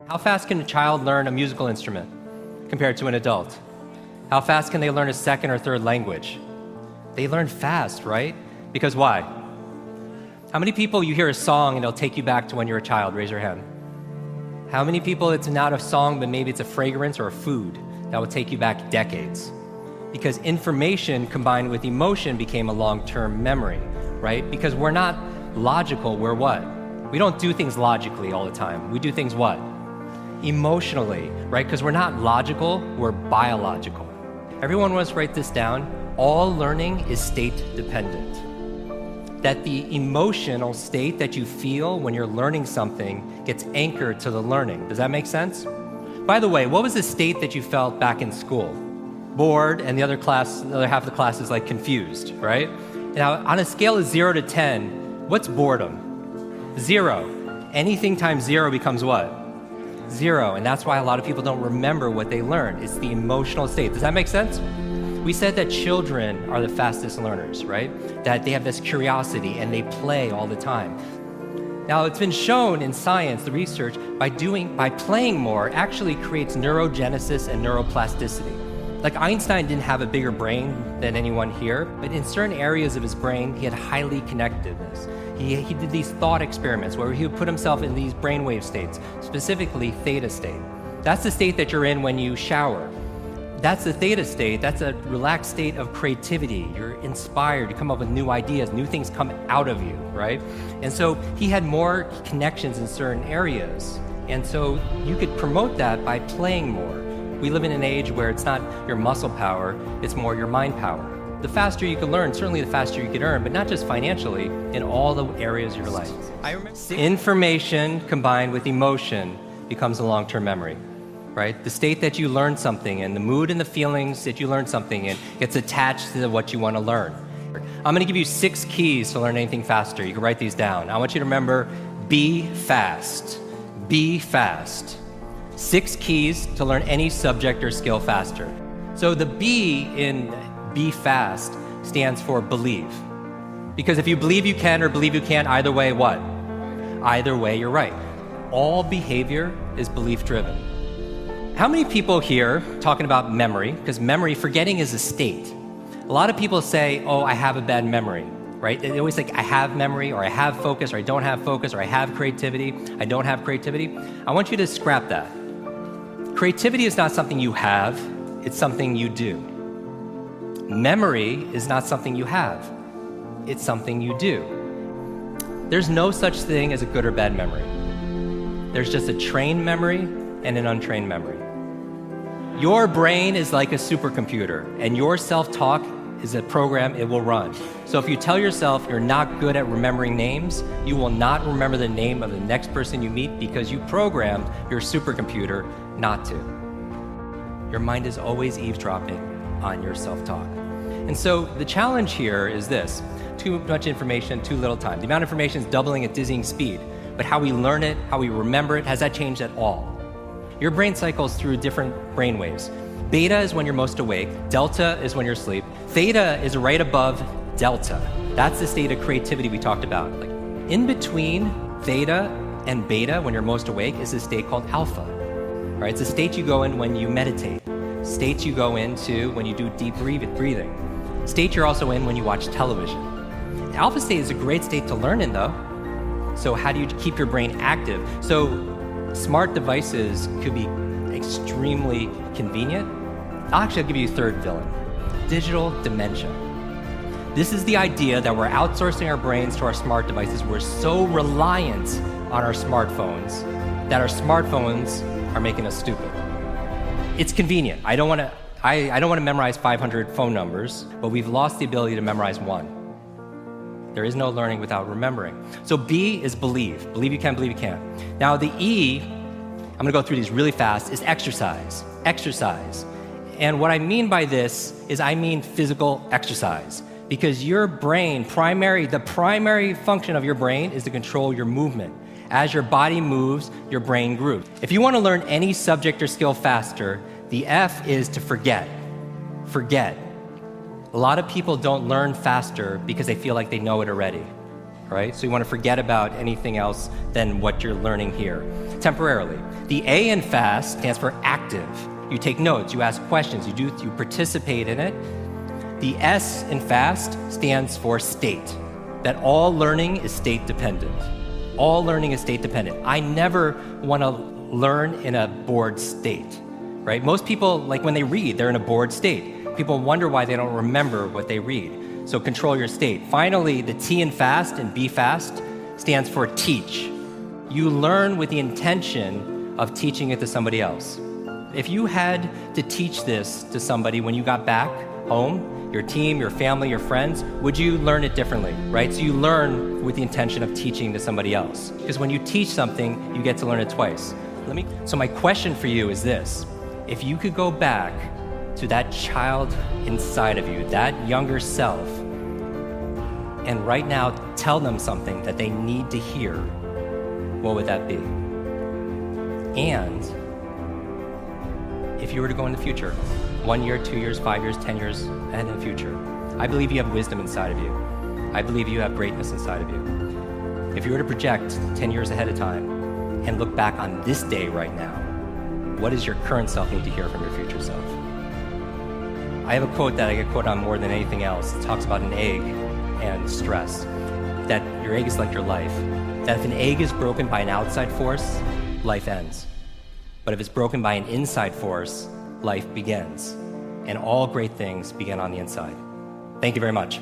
How fast can a child learn a musical instrument compared to an adult? How fast can they learn a second or third language? They learn fast, right? Because why? How many people you hear a song and it'll take you back to when you were a child? Raise your hand. How many people it's not a song, but maybe it's a fragrance or a food that will take you back decades? Because information combined with emotion became a long-term memory, right? Because we're not logical, we're what? We don't do things logically all the time. We do things what? Emotionally, right? Because we're not logical, we're biological. Everyone wants to write this down. All learning is state dependent. That the emotional state that you feel when you're learning something gets anchored to the learning. Does that make sense? By the way, what was the state that you felt back in school? Bored, and the other half of the class is like confused, right? Now, on a scale of 0 to 10, what's boredom? 0. Anything times 0 becomes what? 0, and that's why a lot of people don't remember what they learned. It's the emotional state. Does that make sense? We said that children are the fastest learners, right? That they have this curiosity and they play all the time. Now, it's been shown in science, the research, by playing more actually creates neurogenesis and neuroplasticity. Like Einstein didn't have a bigger brain than anyone here, but in certain areas of his brain, he had highly connectedness. He did these thought experiments where he would put himself in these brainwave states, specifically theta state. That's the state that you're in when you shower. That's the theta state. That's a relaxed state of creativity. You're inspired. You come up with new ideas. New things come out of you, right? And so he had more connections in certain areas. And so you could promote that by playing more. We live in an age where it's not your muscle power, it's more your mind power. The faster you can learn, certainly the faster you can earn, but not just financially, in all the areas of your life. Information combined with emotion becomes a long-term memory, right? The state that you learn something in, the mood and the feelings that you learn something in gets attached to what you want to learn. I'm going to give you 6 keys to learn anything faster. You can write these down. I want you to remember, be fast. Be fast. 6 keys to learn any subject or skill faster. So the B in be fast stands for believe. Because if you believe you can or believe you can't, either way, what? Either way, you're right. All behavior is belief driven. How many people here talking about memory? Because memory, forgetting is a state. A lot of people say, oh, I have a bad memory, right? They always think I have memory, or I have focus, or I don't have focus, or I have creativity, I don't have creativity. I want you to scrap that. Creativity is not something you have, it's something you do. Memory is not something you have, it's something you do. There's no such thing as a good or bad memory. There's just a trained memory and an untrained memory. Your brain is like a supercomputer, and your self-talk is a program it will run. So if you tell yourself you're not good at remembering names, you will not remember the name of the next person you meet because you programmed your supercomputer not to. Your mind is always eavesdropping on your self-talk. And so the challenge here is this: too much information, too little time. The amount of information is doubling at dizzying speed, but how we learn it, how we remember it, has that changed at all? Your brain cycles through different brain waves. Beta is when you're most awake, delta is when you're asleep, theta is right above delta. That's the state of creativity we talked about. Like in between theta and beta, when you're most awake, is a state called alpha. Right? It's a state you go in when you meditate. States you go into when you do deep breathing. State you're also in when you watch television. The alpha state is a great state to learn in though. So how do you keep your brain active? So smart devices could be extremely convenient. I'll give you a third villain: digital dementia. This is the idea that we're outsourcing our brains to our smart devices. We're so reliant on our smartphones that our smartphones are making us stupid. It's convenient. I don't want to memorize 500 phone numbers, but we've lost the ability to memorize one. There is no learning without remembering. So B is believe. Believe you can, believe you can. Now the E, I'm going to go through these really fast, is exercise. Exercise. And what I mean by this is I mean physical exercise. Because your brain, the primary function of your brain is to control your movement. As your body moves, your brain grooves. If you want to learn any subject or skill faster, the F is to forget. Forget. A lot of people don't learn faster because they feel like they know it already. right? So you want to forget about anything else than what you're learning here, temporarily. The A in FAST stands for active. You take notes, you ask questions, you participate in it. The S in FAST stands for state, that all learning is state dependent. All learning is state dependent. I never want to learn in a bored state, right? Most people, like when they read, they're in a bored state. People wonder why they don't remember what they read. So control your state. Finally, the T in FAST and B FAST stands for teach. You learn with the intention of teaching it to somebody else. If you had to teach this to somebody when you got back home, your team, your family, your friends, would you learn it differently, right? So you learn with the intention of teaching to somebody else. Because when you teach something, you get to learn it twice. So my question for you is this. If you could go back to that child inside of you, that younger self, and right now tell them something that they need to hear, what would that be? And if you were to go in the future, 1 year, 2 years, 5 years, 10 years ahead in the future, I believe you have wisdom inside of you. I believe you have greatness inside of you. If you were to project 10 years ahead of time and look back on this day right now, what does your current self need to hear from your future self? I have a quote that I get quoted on more than anything else. It talks about an egg and stress, that your egg is like your life, that if an egg is broken by an outside force, life ends. But if it's broken by an inside force, life begins. And all great things begin on the inside. Thank you very much.